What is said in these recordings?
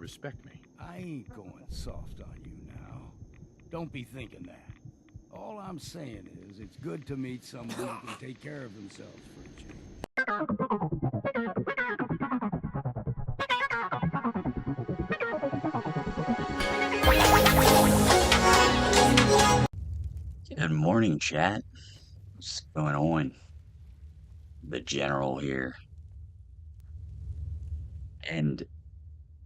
respect me. I ain't going soft on you now. Don't be thinking that. All I'm saying is it's good to meet someone who can take care of themselves for a change. Good morning, chat. What's going on? The General here. And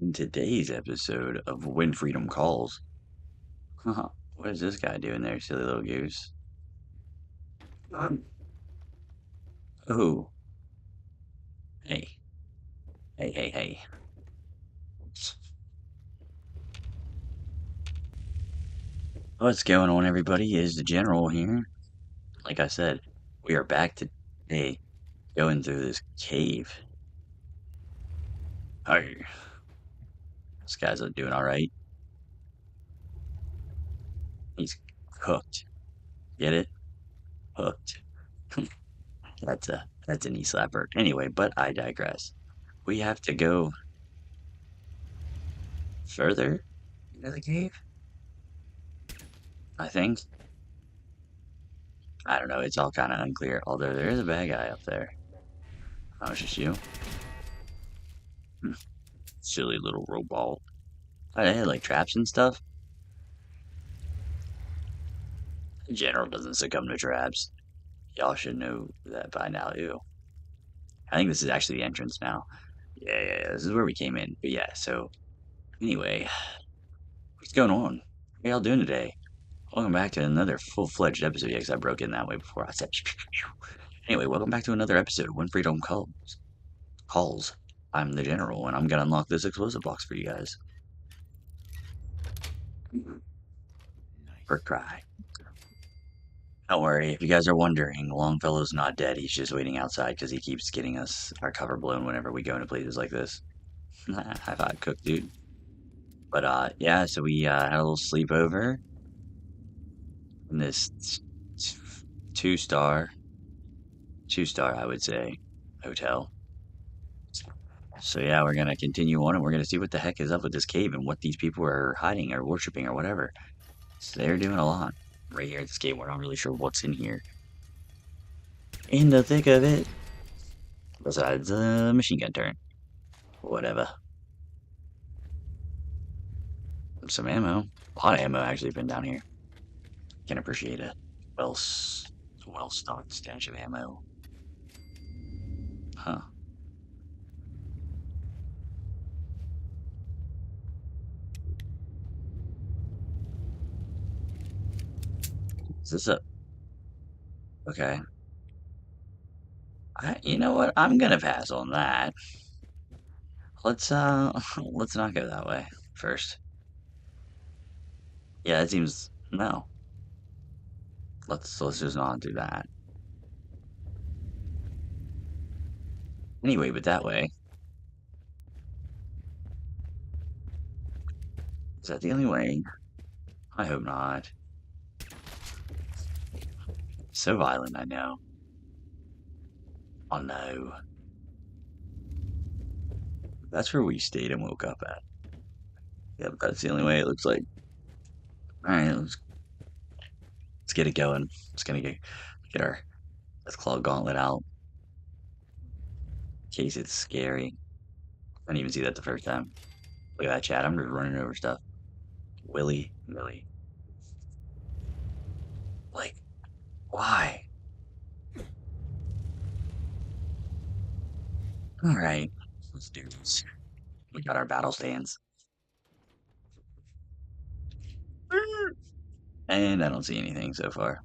in today's episode of When Freedom Calls, what is this guy doing there, silly little goose? Oh, hey. Hey. What's going on, everybody? Is the General here. Like I said, we are back today going through this cave. Hey, this guy's doing alright. He's hooked. Get it? Hooked. That's a knee slapper. Anyway, but I digress. We have to go further into the cave, I think. I don't know, it's all kind of unclear, although there is a bad guy up there. Oh, it's just you? Silly little robot. Oh, they had like traps and stuff? The General doesn't succumb to traps. Y'all should know that by now, too. I think this is actually the entrance now. Yeah, this is where we came in. But yeah, so, anyway, what's going on? How y'all doing today? Welcome back to another full-fledged episode. Yeah, because I broke in that way before I said. Anyway, welcome back to another episode of When Freedom Calls. I'm the General, and I'm gonna unlock this explosive box for you guys. For cry. Don't worry, if you guys are wondering, Longfellow's not dead. He's just waiting outside because he keeps getting us our cover blown whenever we go into places like this. High five, cook, dude. But yeah, so we had a little sleepover in this two-star, I would say, hotel. So yeah, we're gonna continue on and we're gonna see what the heck is up with this cave and what these people are hiding or worshiping or whatever. So they're doing a lot right here at this cave. We're not really sure what's in here. In the thick of it, besides a machine gun turn, whatever. Some ammo. A lot of ammo actually been down here. Can appreciate a well-stocked stash of ammo. Huh. Is this a... Okay. You know what? I'm gonna pass on that. Let's let's not go that way first. Yeah, it seems... No. Let's just not do that. Anyway, but that way. Is that the only way? I hope not. So violent, I know. Oh no. That's where we stayed and woke up at. Yep, that's the only way it looks like. Alright, let's get it going. Let's gonna get our Deathclaw gauntlet out. In case it's scary. I didn't even see that the first time. Look at that chat, I'm just running over stuff. Willy. Like, why? Alright, let's do this. We got our battle stands. And I don't see anything so far.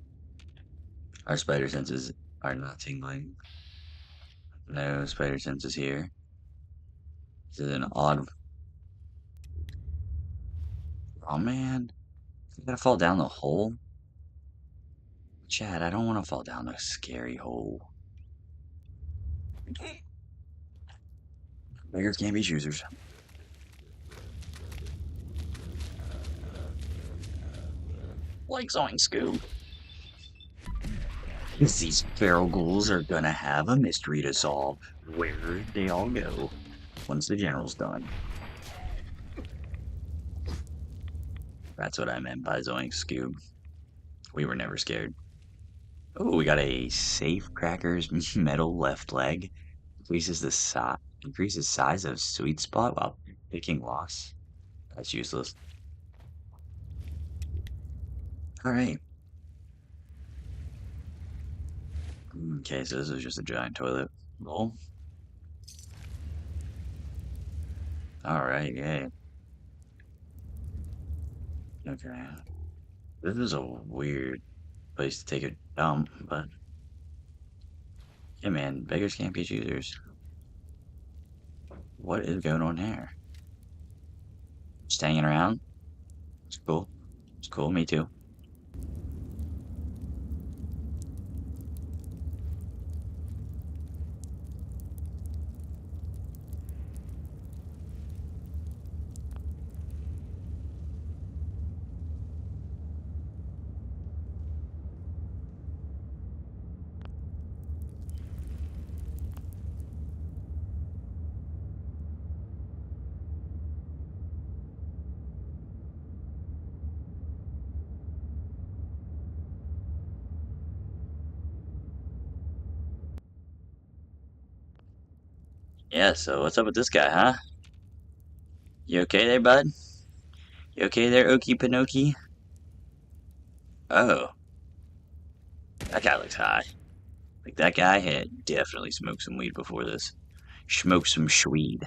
Our spider senses are not tingling. No spider senses here. This is an odd... Oh man. I gotta fall down the hole? Chad, I don't want to fall down a scary hole. Beggars can't be choosers. Like Zoink Scoop. These feral ghouls are gonna have a mystery to solve. Where they all go once the General's done. That's what I meant by Zoink Scoob. We were never scared. Oh, we got a safe crackers metal left leg. Increases size of sweet spot while picking loss. That's useless. Alright. Okay, so this is just a giant toilet bowl. Alright, yay. Okay. This is a weird place to take a dump, but yeah, man, beggars can't be choosers. What is going on here? Just hanging around? It's cool. It's cool, me too. Yeah, so what's up with this guy, huh? You okay there, bud? You okay there, Okie Pinokie? Oh, that guy looks high. Like, that guy had definitely smoked some weed before this. Smoked some shweed.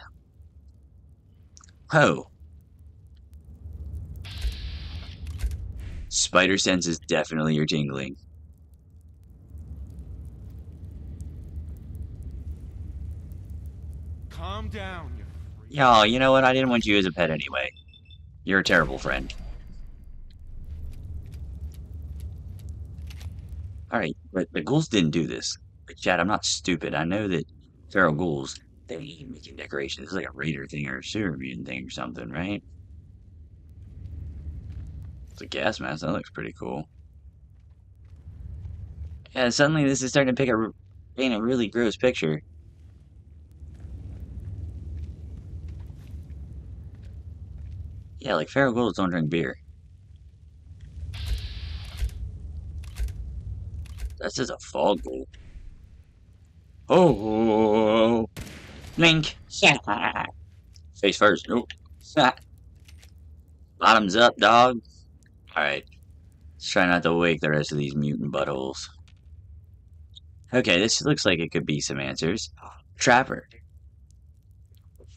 Oh, spider sense is definitely your tingling. Calm down, you freak. Y'all, you know what? I didn't want you as a pet anyway. You're a terrible friend. Alright, but the ghouls didn't do this. Like, Chad, I'm not stupid. I know that feral ghouls, they ain't making decorations. It's like a raider thing or a sewer mutant thing or something, right? It's a gas mask. That looks pretty cool. Yeah, suddenly this is starting to paint a really gross picture. Yeah, like feral ghouls don't drink beer. That's just a fog ghoul. Oh, blink. Face first. Nope. Bottoms up, dog. Alright. Let's try not to wake the rest of these mutant buttholes. Okay, this looks like it could be some answers. Trapper.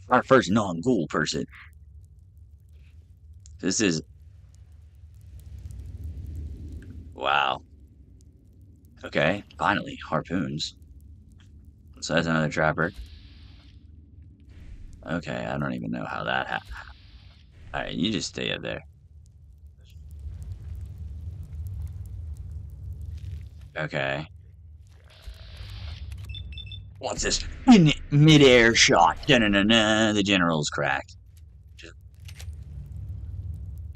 Our first non-ghoul person. This is... Wow. Okay, finally, harpoons. So that's another trapper. Okay, I don't even know how that happened. Alright, you just stay up there. Okay. What's this? Mid-air shot. Da-na-na-na. The general's cracked.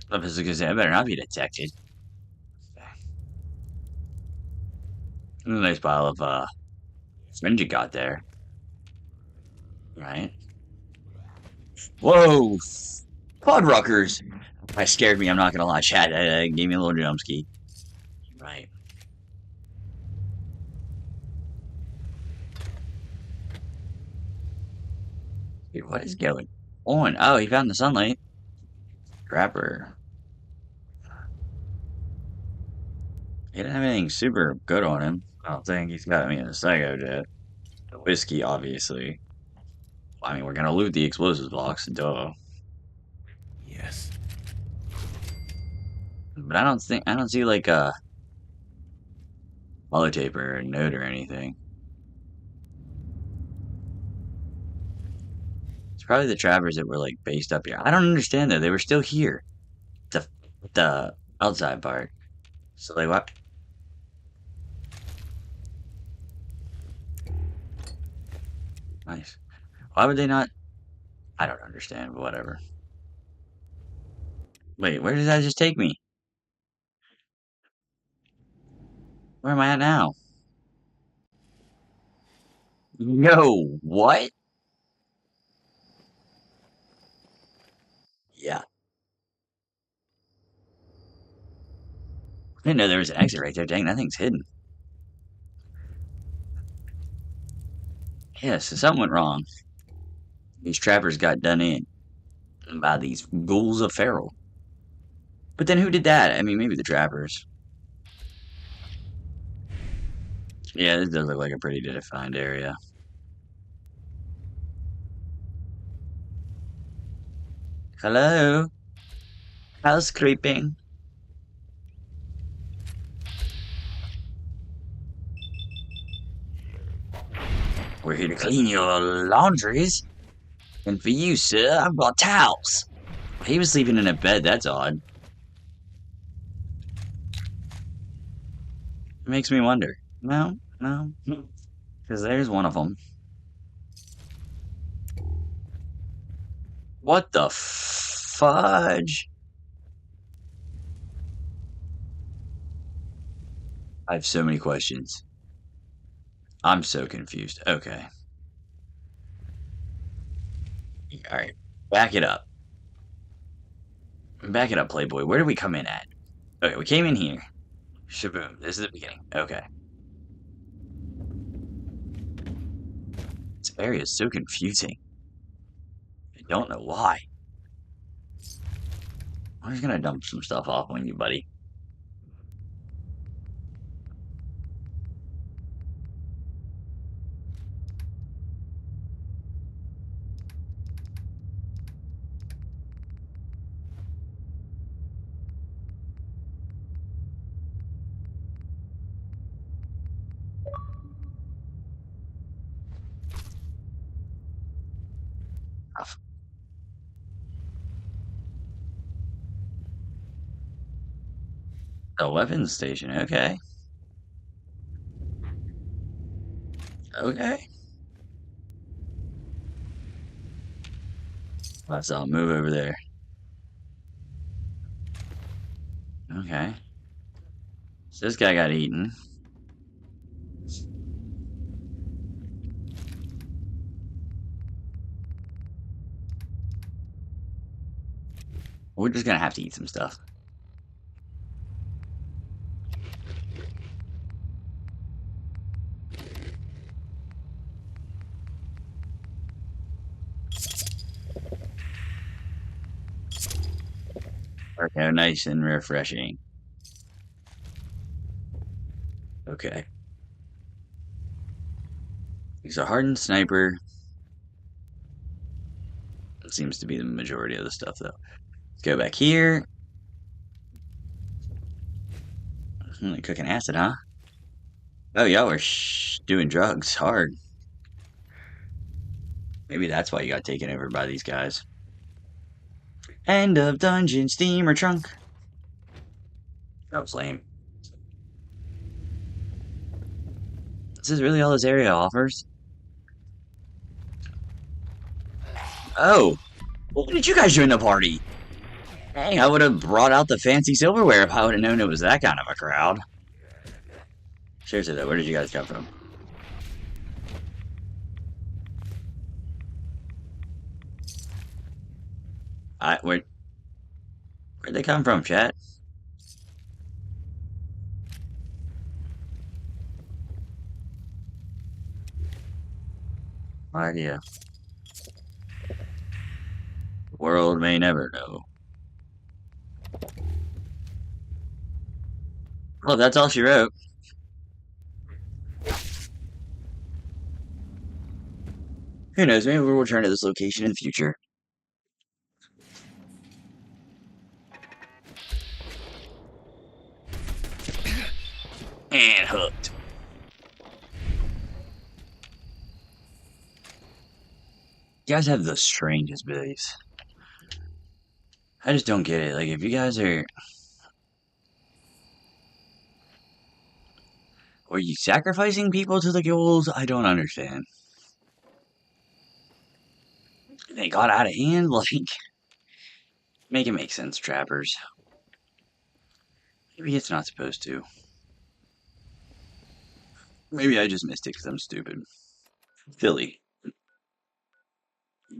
I was gonna say, I better not be detected. Nice pile of, fringe you got there. Right. Whoa! Podruckers! That scared me, I'm not gonna lie. Chat, gave me a little jumpski. Right. Dude, what is going on? Oh, he found the sunlight. Trapper. He didn't have anything super good on him. I don't think he's got me in a psycho jet. The whiskey, obviously. I mean, we're gonna loot the explosives box, duh. Yes. But I don't see like a holotape or a note or anything. It's probably the trappers that were like based up here. I don't understand though. They were still here. The outside part. So like what? Nice. Why would they not? I don't understand, but whatever. Wait, where does that just take me? Where am I at now? No, what? Yeah. didn't know there was an exit right there. Dang, that thing's hidden. Yeah, so something went wrong. These trappers got done in by these ghouls of feral. But then who did that? I mean, maybe the trappers. Yeah, this does look like a pretty defined area. Hello? Housekeeping. We're here to clean your laundries. And for you, sir, I've got towels. He was sleeping in a bed, that's odd. It makes me wonder. No, no. Because there's one of them. What the fudge? I have so many questions. I'm so confused. Okay. Alright. Back it up. Back it up, Playboy. Where did we come in at? Okay, we came in here. Shaboom. This is the beginning. Okay. This area is so confusing. I don't know why. I'm just gonna dump some stuff off on you, buddy. A weapons station. Okay. Okay. Let's all move over there. Okay. So this guy got eaten. We're just gonna have to eat some stuff. Okay, nice and refreshing. Okay. He's a hardened sniper. It seems to be the majority of the stuff, though. Let's go back here. Cooking acid, huh? Oh, y'all were doing drugs hard. Maybe that's why you got taken over by these guys. End of dungeon, steamer trunk. That was lame. This is really all this area offers. Oh, well, when did you guys join the party? Dang, I would have brought out the fancy silverware if I would have known it was that kind of a crowd. Seriously though, where did you guys come from? Where'd they come from, chat? No idea. The world may never know. Well, that's all she wrote. Who knows, maybe we'll return to this location in the future. And hooked. You guys have the strangest beliefs. I just don't get it. Like, if you guys are... Are you sacrificing people to the ghouls? I don't understand. They got out of hand? Like... Make it make sense, trappers. Maybe it's not supposed to. Maybe I just missed it because I'm stupid. Philly.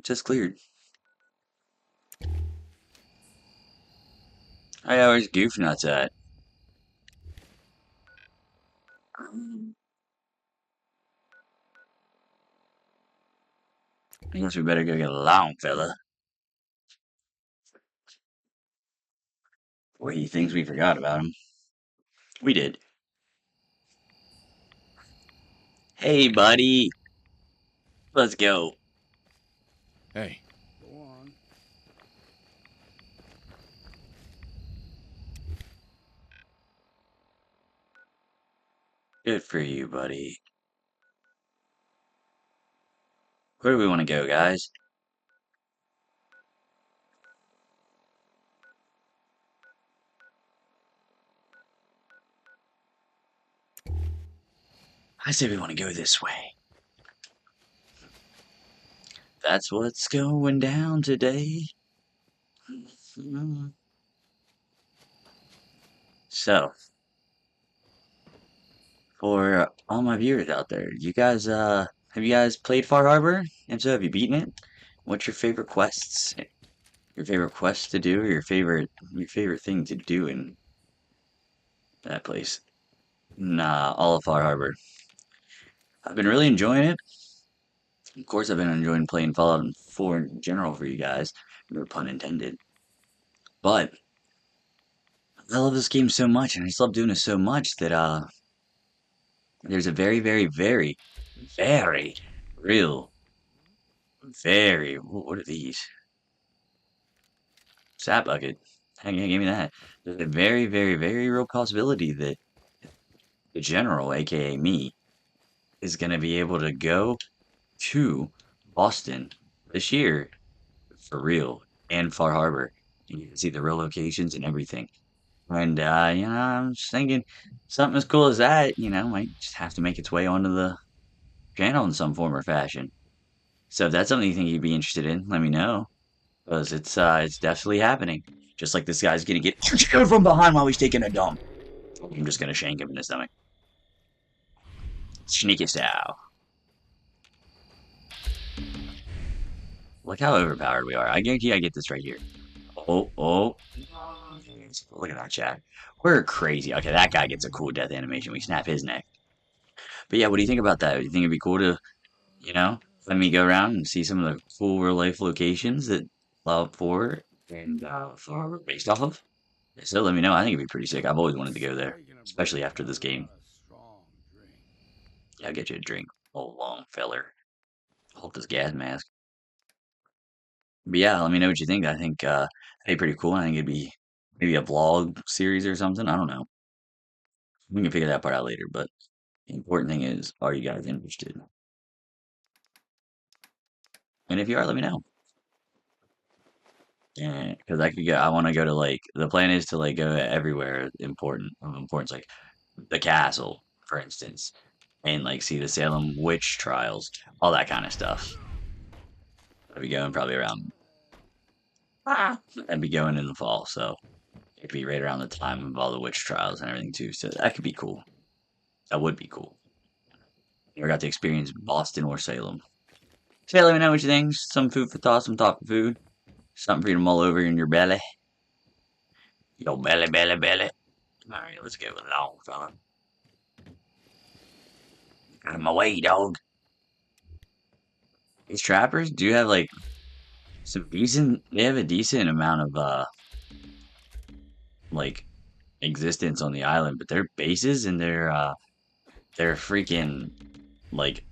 Just cleared. I always goof nuts at. I guess we better go get along, fella. Or he thinks we forgot about him. We did. Hey, buddy. Let's go. Hey, Go on. Good for you, buddy. Where do we want to go, guys? I say we want to go this way. That's what's going down today. So, for all my viewers out there, you guys, have you guys played Far Harbor? If so, have you beaten it? What's your favorite quests? Your favorite quest to do, or your favorite thing to do in that place? Nah, all of Far Harbor. I've been really enjoying it. Of course, I've been enjoying playing Fallout 4 in general for you guys. No pun intended. But I love this game so much, and I just love doing it so much that there's a very, very, very, very real, what are these? Sap bucket. Hang on, give me that. There's a very, very, very real possibility that the general, aka me, is gonna be able to go to Boston this year for real and Far Harbor. And you can see the real locations and everything. And I'm just thinking something as cool as that, might just have to make its way onto the channel in some form or fashion. So if that's something you think you'd be interested in, let me know. Because it's definitely happening. Just like this guy's gonna get from behind while he's taking a dump. I'm just gonna shank him in the stomach. Sneaky style. Look how overpowered we are. I guarantee I get this right here. Oh. Look at that chat. We're crazy. Okay, that guy gets a cool death animation. We snap his neck. But yeah, what do you think about that? Do you think it'd be cool to, let me go around and see some of the cool real life locations that Love 4 and Far were based off of? So let me know. I think it'd be pretty sick. I've always wanted to go there, Taking a especially break after from this a game. lot of strong drink. Yeah, I'll get you a drink. Oh, long feller. Hold this gas mask. But yeah, let me know what you think. I think hey, pretty cool. I think it'd be maybe a vlog series or something. I don't know. We can figure that part out later. But the important thing is, are you guys interested? And if you are, let me know. Yeah, because I could go. I want to go to like the plan is to like go everywhere important of importance, like the castle, for instance, and like see the Salem witch trials, all that kind of stuff. I'll be going probably around. I'd be going in the fall, so it'd be right around the time of all the witch trials and everything too. So that could be cool. That would be cool. Never got to experience Boston or Salem. So yeah, let me know what you think. Some food for thought, some thought for food. Something for you to mull over in your belly. Yo, belly, belly, belly. All right, let's go along, fella. Out of my way, dog. These trappers do have like some decent. They have a decent amount of like existence on the island, but their bases and their freaking like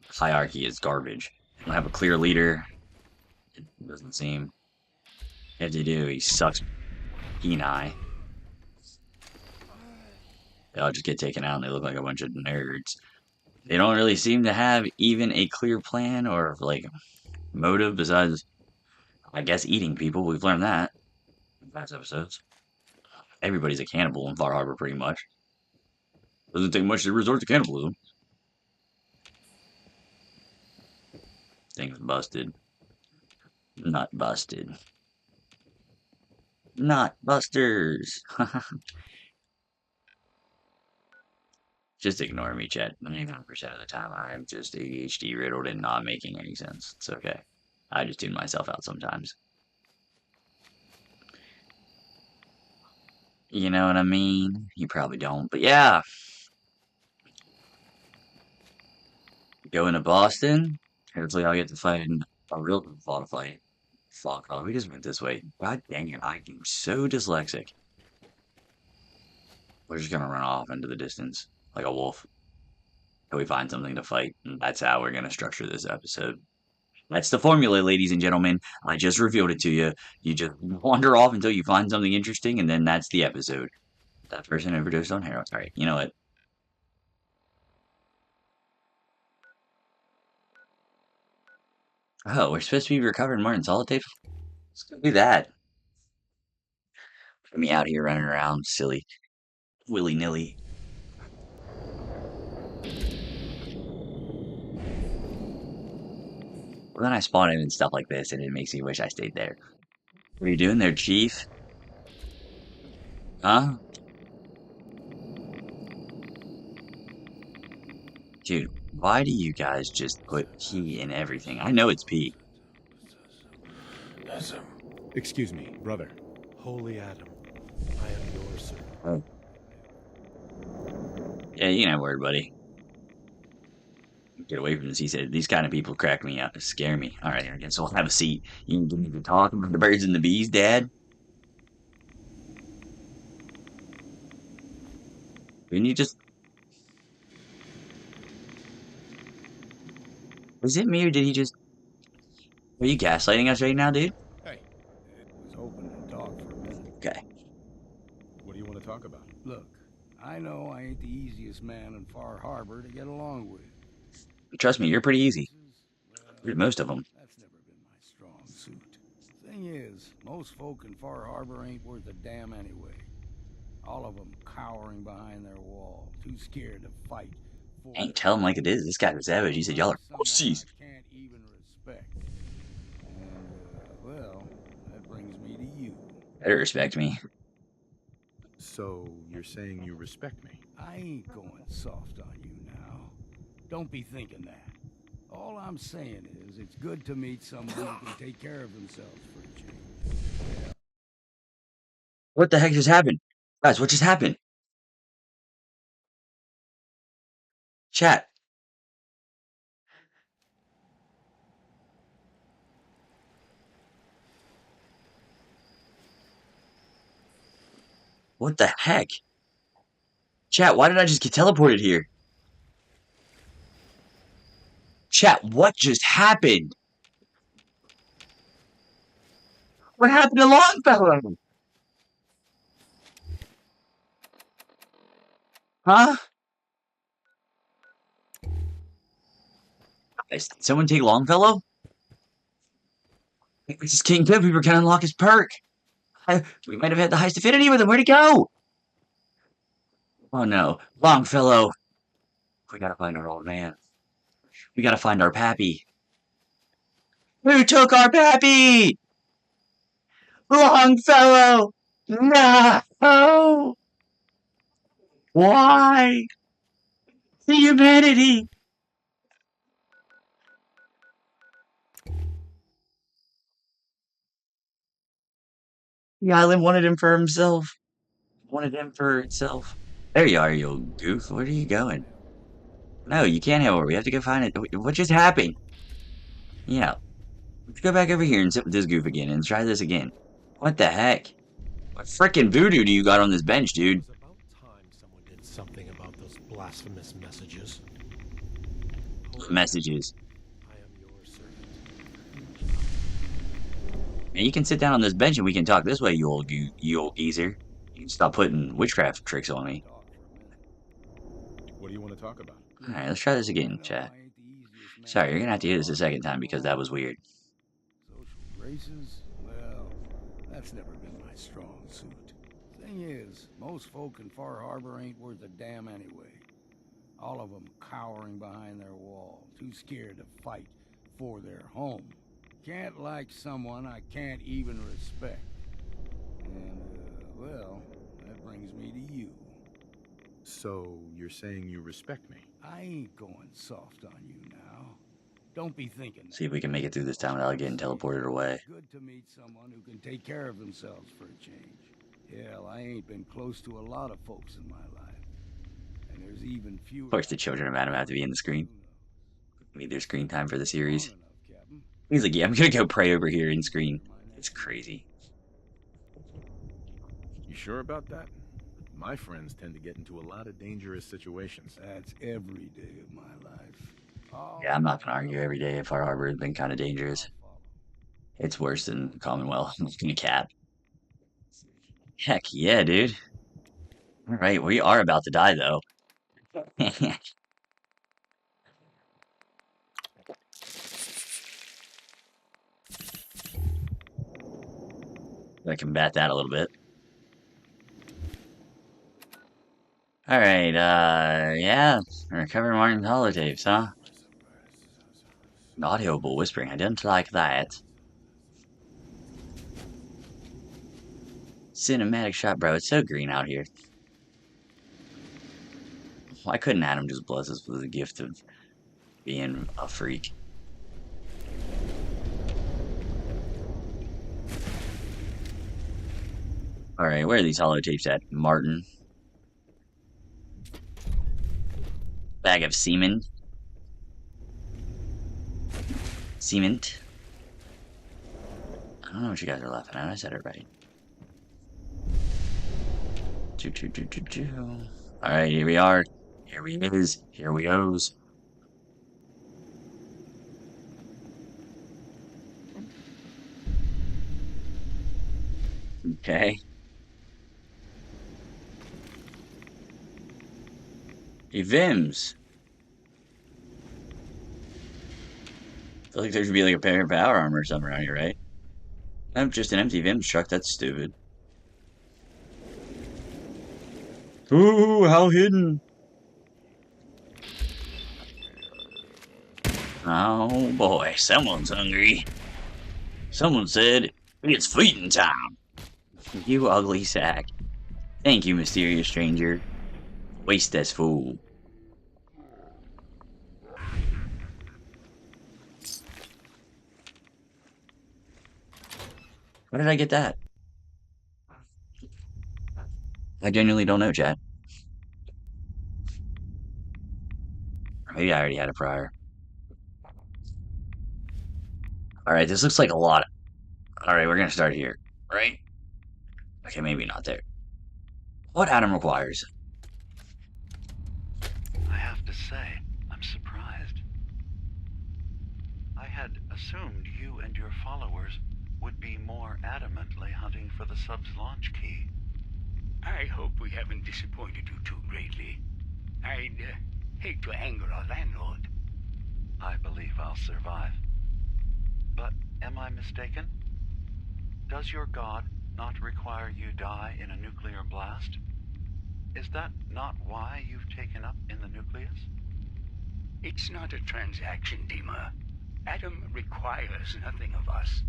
hierarchy is garbage. They don't have a clear leader. It doesn't seem. If they do, he sucks. Kenai. They all just get taken out and they look like a bunch of nerds. They don't really seem to have even a clear plan or like motive besides, I guess, eating people. We've learned that in past episodes. Everybody's a cannibal in Far Harbor, pretty much. Doesn't take much to resort to cannibalism. Thing's busted. Not busted. Not busters. Just ignore me, Chet. 99% of the time, I'm just ADHD riddled and not making any sense. It's okay. I just tune myself out sometimes. You know what I mean? You probably don't, but yeah. Going to Boston? Hopefully I'll get to fight a real lot fight. Fuck, oh, we just went this way. God dang it, I am so dyslexic. We're just gonna run off into the distance like a wolf till we find something to fight. And that's how we're gonna structure this episode. That's the formula, ladies and gentlemen. I just revealed it to you. You just wander off until you find something interesting, and then that's the episode. That person overdosed on heroin. Alright, you know what? Oh, we're supposed to be recovering Martin's holotapes? Let's go do that. Get me out here running around silly, willy-nilly. Well, then I spawn in and stuff like this, and it makes me wish I stayed there. What are you doing there, Chief? Huh? Dude, why do you guys just put P in everything? I know it's P. Excuse me, brother. Holy Adam, I am yours, sir. Oh. Yeah, you know word, buddy. Get away from this. He said, these kind of people crack me up, scare me. All right, I guess we'll have a seat. You can give me the talk about the birds and the bees, Dad? Didn't you just... Was it me or did he just... Are you gaslighting us right now, dude? Hey, Was hoping to talk for a minute. Okay. what do you want to talk about? Look, I know I ain't the easiest man in Far Harbor to get along with. Trust me, you're pretty easy. Well, Most of them. that's never been my strong suit. Thing is, most folk in Far Harbor ain't worth a damn anyway. All of them cowering behind their wall, too scared to fight. Ain't tell him like it is. This guy was savage. He said, y'all are pussies. I can't even respect. And, well, that brings me to you. Better respect me. So, you're saying you respect me? I ain't going soft on you now. Don't be thinking that. All I'm saying is, it's good to meet someone who can take care of themselves for a change. What the heck just happened? Guys, what just happened? Chat. What the heck? Chat, why did I just get teleported here? Chat, what just happened? What happened to Longfellow? Huh? Guys, did someone take Longfellow? This is King Pip. We can unlock his perk. We might have had the highest affinity with him. Where'd he go? Oh no. Longfellow. We gotta find our old man. We gotta find our pappy. Who took our pappy? Longfellow! No! Why? The humanity! The island wanted him for himself. Wanted him for itself. There you are, you old goof. Where are you going? No, you can't have her. We have to go find it. What just happened? Yeah. Let's go back over here and sit with this goof again and try this again. What the heck? What frickin' voodoo do you got on this bench, dude? It was about time someone did something about those blasphemous messages. Holy Messages. Adam, I am your servant. And you can sit down on this bench and we can talk this way, you old geezer. You can stop putting witchcraft tricks on me. Talk for a minute. What do you want to talk about? Alright, let's try this again, chat. Sorry, you're gonna have to hear this a second time because that was weird. Social graces? Well, that's never been my strong suit. Thing is, most folk in Far Harbor ain't worth a damn anyway. All of them cowering behind their wall, too scared to fight for their home. Can't like someone I can't even respect. And, well, that brings me to you. So, you're saying you respect me? I ain't going soft on you now. Don't be thinking that. See if we can make it through this time without getting teleported away. It's good to meet someone who can take care of themselves for a change. Hell, I ain't been close to a lot of folks in my life. And there's even fewer... Of course, the children of Adam have to be in the screen. Need their screen time for the series. Long enough, Captain. He's like, yeah, I'm gonna go pray over here in screen. It's crazy. You sure about that? My friends tend to get into a lot of dangerous situations. That's every day of my life. Yeah, I'm not gonna argue every day. Far Harbor has been kind of dangerous. I'll follow. It's worse than the Commonwealth. I'm looking at Cap. Heck yeah, dude. All right, we are about to die though. I combat that a little bit. All right, yeah, recover Martin's holotapes, huh? Audible whispering. I didn't like that. Cinematic shot, bro. It's so green out here. Why couldn't Adam just bless us with the gift of being a freak? All right, where are these holotapes at, Martin? Bag of semen. Cement. I don't know what you guys are laughing at. I said it right. All right, here we are. Here we is. Here we goes. Okay. Hey, Vims. I feel like there should be like a pair of power armor or something around here, right? I'm just an empty Vims truck. That's stupid. Ooh, how hidden. Oh boy, someone's hungry. Someone said it's feeding time. You ugly sack. Thank you, mysterious stranger. Waste this fool. Where did I get that? I genuinely don't know, chat. Maybe I already had it prior. Alright, this looks like a lot. Alright, we're gonna start here. Right? Okay, maybe not there. What Adam requires? I have to say, I'm surprised. I had assumed you and your followers would be more adamantly hunting for the sub's launch key. I hope we haven't disappointed you too greatly. I'd hate to anger our landlord. I believe I'll survive. But am I mistaken? Does your god not require you die in a nuclear blast? Is that not why you've taken up in the nucleus? It's not a transaction, D.I.M.A. Adam requires nothing of us.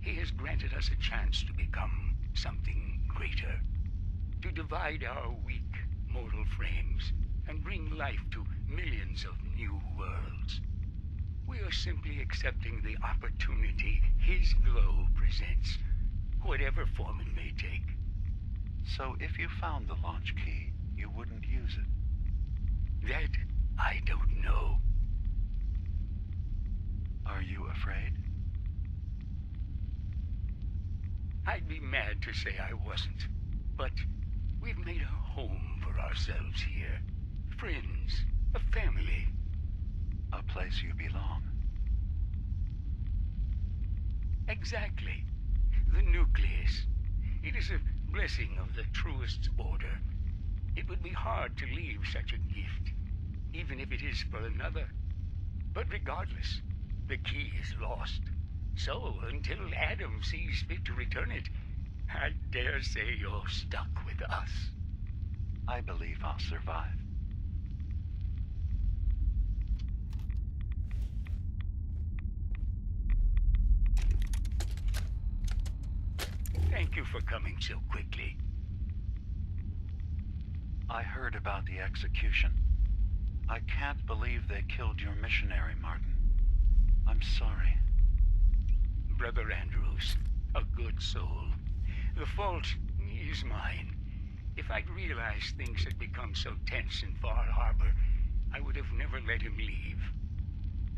He has granted us a chance to become something greater. To divide our weak mortal frames and bring life to millions of new worlds. We are simply accepting the opportunity his glow presents, whatever form it may take. So if you found the launch key, you wouldn't use it? That I don't know. Are you afraid? I'd be mad to say I wasn't, but we've made a home for ourselves here. Friends, a family. A place you belong. Exactly. The nucleus. It is a blessing of the truest order. It would be hard to leave such a gift, even if it is for another. But regardless, the key is lost. So, until Adam sees fit to return it, I dare say you're stuck with us. I believe I'll survive. Thank you for coming so quickly. I heard about the execution. I can't believe they killed your missionary, Martin. I'm sorry. Brother Andrews, a good soul. The fault is mine. If I'd realized things had become so tense in Far Harbor, I would have never let him leave.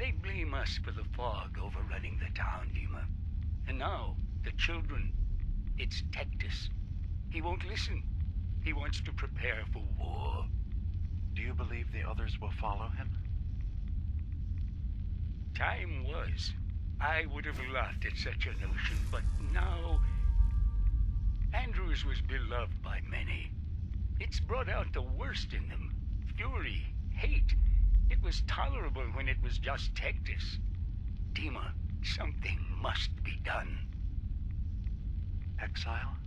They blame us for the fog overrunning the town, D.I.M.A. And now, the children. It's Tectus. He won't listen. He wants to prepare for war. Do you believe the others will follow him? Time was. I would have laughed at such a notion, but now... Andrews was beloved by many. It's brought out the worst in them. Fury, hate. It was tolerable when it was just Tectus. D.I.M.A, something must be done. Exile?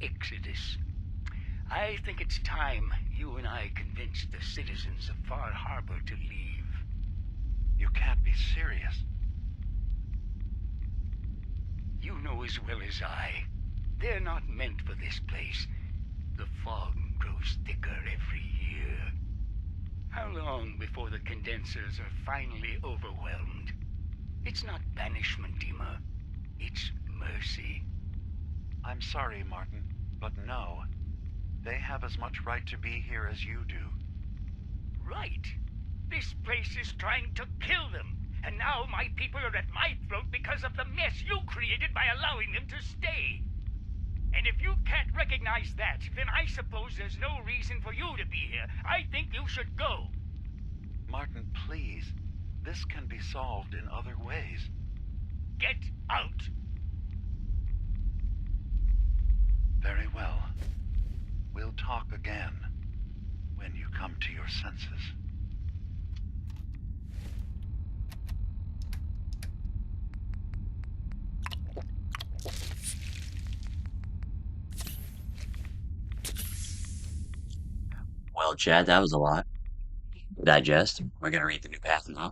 Exodus. I think it's time you and I convinced the citizens of Far Harbor to leave. You can't be serious. You know as well as I, they're not meant for this place. The fog grows thicker every year. How long before the condensers are finally overwhelmed? It's not banishment, D.I.M.A. It's mercy. I'm sorry, Martin, but no. They have as much right to be here as you do. Right. This place is trying to kill them. And now my people are at my throat because of the mess you created by allowing them to stay. And if you can't recognize that, then I suppose there's no reason for you to be here. I think you should go. Martin, please. This can be solved in other ways. Get out. Very well. We'll talk again when you come to your senses. Well, Chad, that was a lot. Digest. We're gonna read the new path now.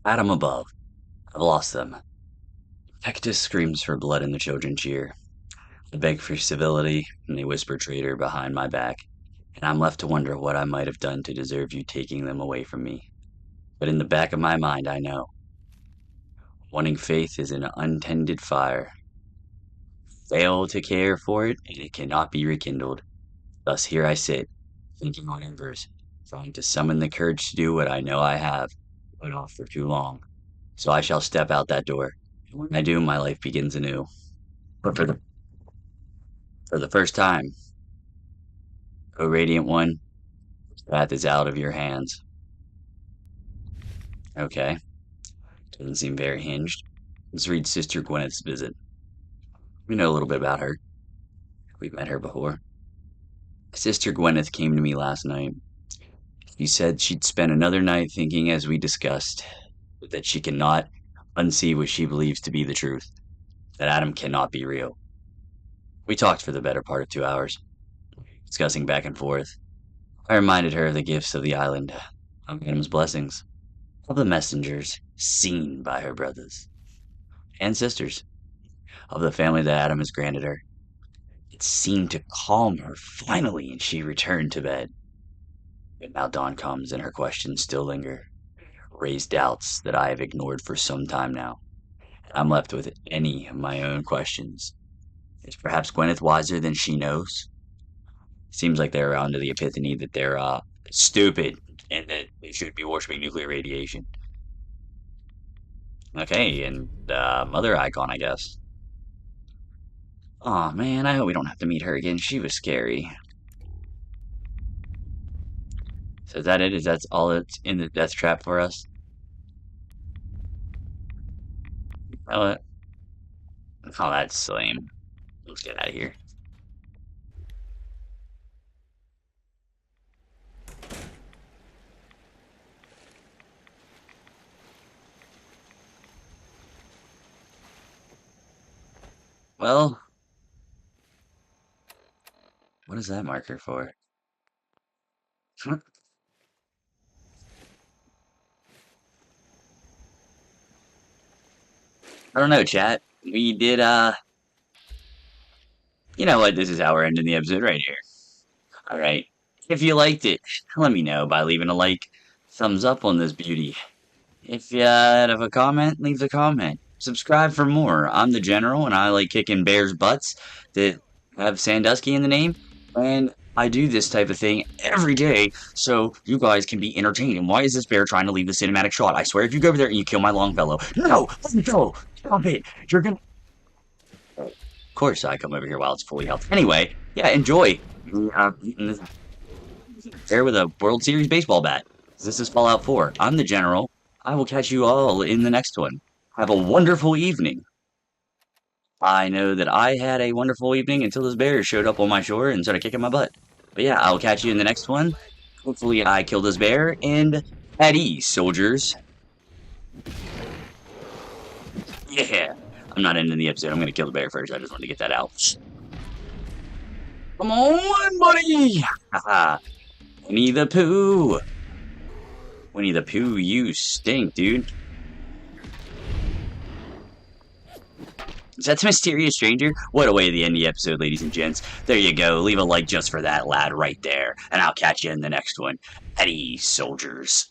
Adam above. I've lost them. Pectus screams for blood and the children cheer. I beg for civility, and they whisper traitor behind my back, and I'm left to wonder what I might have done to deserve you taking them away from me. But in the back of my mind, I know. Wanting faith is an untended fire. Fail to care for it, and it cannot be rekindled. Thus here I sit, thinking on embers, trying to summon the courage to do what I know I have put off for too long. So I shall step out that door, and when I do, my life begins anew. But for the first time, O Radiant One, the path is out of your hands. Okay. Doesn't seem very hinged. Let's read Sister Gwyneth's visit. We know a little bit about her. We've met her before. Sister Gwyneth came to me last night. She said she'd spent another night thinking, as we discussed, that she cannot unsee what she believes to be the truth, that Adam cannot be real. We talked for the better part of 2 hours, discussing back and forth. I reminded her of the gifts of the island, of Adam's blessings, of the messengers seen by her brothers and sisters, of the family that Adam has granted her. It seemed to calm her finally, and she returned to bed. But now dawn comes, and her questions still linger, raise doubts that I have ignored for some time now. I'm left with any of my own questions. Is perhaps Gwyneth wiser than she knows? Seems like they're on to the epiphany that they're stupid and that they should be worshipping nuclear radiation. Okay, and mother icon, I guess. Aw, man, I hope we don't have to meet her again. She was scary. So is that it? Is that all that's in the death trap for us? Oh, that's lame. Let's get out of here. Well, what is that marker for? I don't know, chat. We did, you know what? This is how we're ending the episode right here. Alright. If you liked it, let me know by leaving a like, thumbs up on this beauty. If you have a comment, leave a comment. Subscribe for more. I'm the General, and I like kicking bears' butts that have Sandusky in the name. And I do this type of thing every day so you guys can be entertained. And why is this bear trying to leave the cinematic shot? I swear if you go over there and you kill my Longfellow. No! Let me go! Stop it! You're gonna... Of course I come over here while it's fully health. Anyway, yeah, enjoy. Bear with a World Series baseball bat. This is Fallout 4. I'm the General. I will catch you all in the next one. Have a wonderful evening. I know that I had a wonderful evening until this bear showed up on my shore and started kicking my butt. But yeah, I'll catch you in the next one. Hopefully I kill this bear, and at ease, soldiers. Yeah. I'm not ending the episode. I'm going to kill the bear first. I just wanted to get that out. Come on, buddy! Haha. Winnie the Pooh. Winnie the Pooh, you stink, dude. Is that the mysterious stranger? What a way to end the episode, ladies and gents. There you go. Leave a like just for that lad right there. And I'll catch you in the next one. At ease, soldiers.